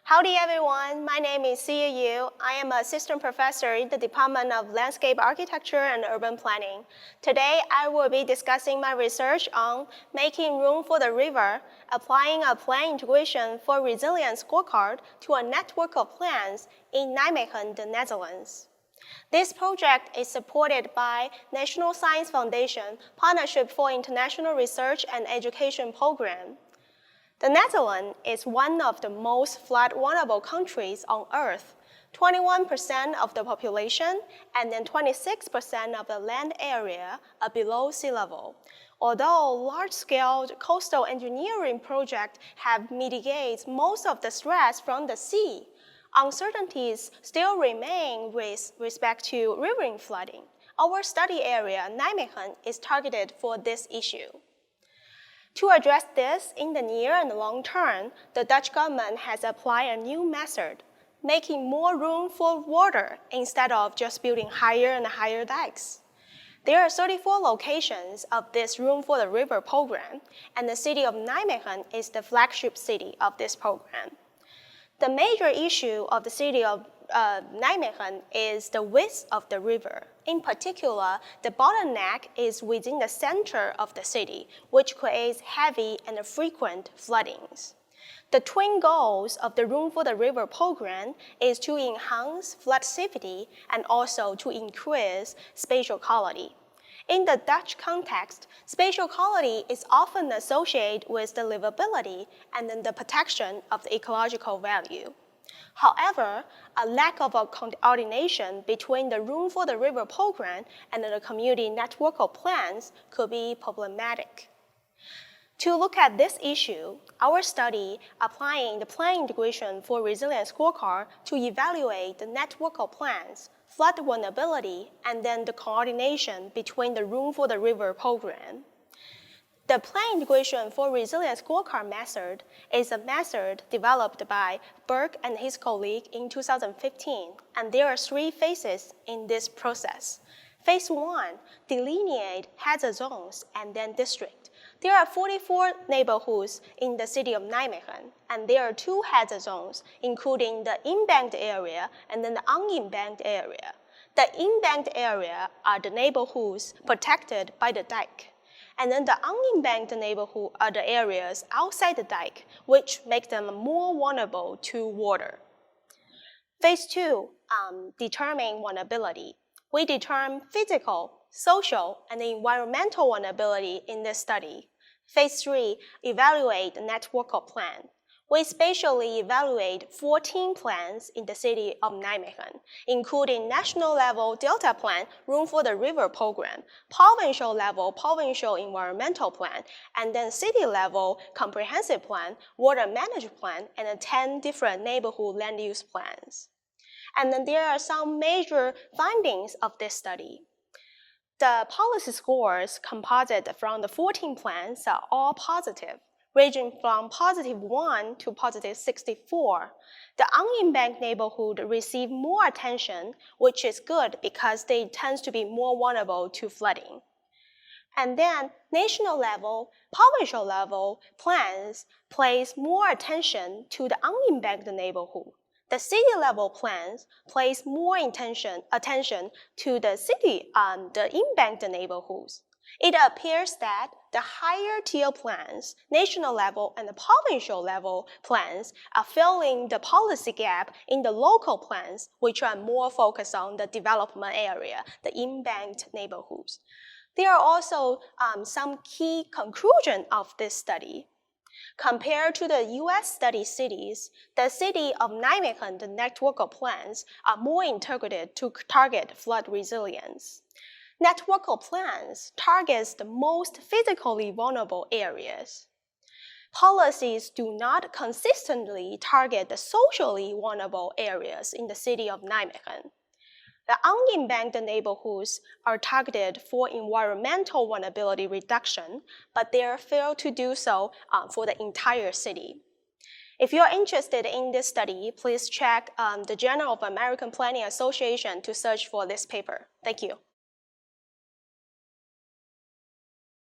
Howdy everyone, my name is Sia Yu. I am an assistant professor in the Department of Landscape Architecture and Urban Planning. Today I will be discussing my research on making room for the river, applying a plan integration for resilience scorecard to a network of plans in Nijmegen, the Netherlands. This project is supported by National Science Foundation Partnership for International Research and Education Program. The Netherlands is one of the most flood vulnerable countries on Earth. 21% of the population and then 26% of the land area are below sea level. Although large-scale coastal engineering projects have mitigated most of the stress from the sea, uncertainties still remain with respect to riverine flooding. Our study area, Nijmegen, is targeted for this issue. To address this in the near and long term, the Dutch government has applied a new method, making more room for water instead of just building higher and higher dikes. There are 34 locations of this Room for the River program, and the city of Nijmegen is the flagship city of this program. The major issue of the city of Nijmegen is the width of the river. In particular, the bottleneck is within the center of the city, which creates heavy and frequent floodings. The twin goals of the Room for the River program is to enhance flood safety and also to increase spatial quality. In the Dutch context, spatial quality is often associated with the livability and then the protection of the ecological value. However, a lack of coordination between the Room for the River program and the community network of plans could be problematic. To look at this issue, our study applying the plan integration for resilience scorecard to evaluate the network of plans, flood vulnerability, and then the coordination between the Room for the River program. The plan integration for resilience scorecard method is a method developed by Berg and his colleague in 2015, and there are 3 phases in this process. Phase 1, delineate hazard zones and then district. There are 44 neighborhoods in the city of Nijmegen, and there are 2 hazard zones, including the embanked area and then the unembanked area. The embanked area are the neighborhoods protected by the dike. And then the unembanked neighborhood are the areas outside the dike, which make them more vulnerable to water. Phase 2, determine vulnerability. We determine physical, social, and environmental vulnerability in this study. Phase 3, evaluate the network of plans. We spatially evaluate 14 plans in the city of Nijmegen, including national level Delta Plan, Room for the River program, provincial level Provincial Environmental Plan, and then city level Comprehensive Plan, Water Management Plan, and 10 different neighborhood land use plans. And then there are some major findings of this study. The policy scores composite from the 14 plans are all positive, ranging from +1 to +64. The unembanked neighborhood receive more attention, which is good because they tend to be more vulnerable to flooding. And then national level, provincial level plans place more attention to the unembanked neighborhood. The city level plans place more attention to the embanked neighborhoods. It appears that the higher tier plans, national level and the provincial level plans, are filling the policy gap in the local plans, which are more focused on the development area, the embanked neighborhoods. There are also some key conclusions of this study. Compared to the US study cities, the city of Nijmegen, the network of plans, are more integrated to target flood resilience. Network of plans targets the most physically vulnerable areas. Policies do not consistently target the socially vulnerable areas in the city of Nijmegen. The unembanked neighborhoods are targeted for environmental vulnerability reduction, but they fail to do so for the entire city. If you're interested in this study, please check the Journal of American Planning Association to search for this paper. Thank you.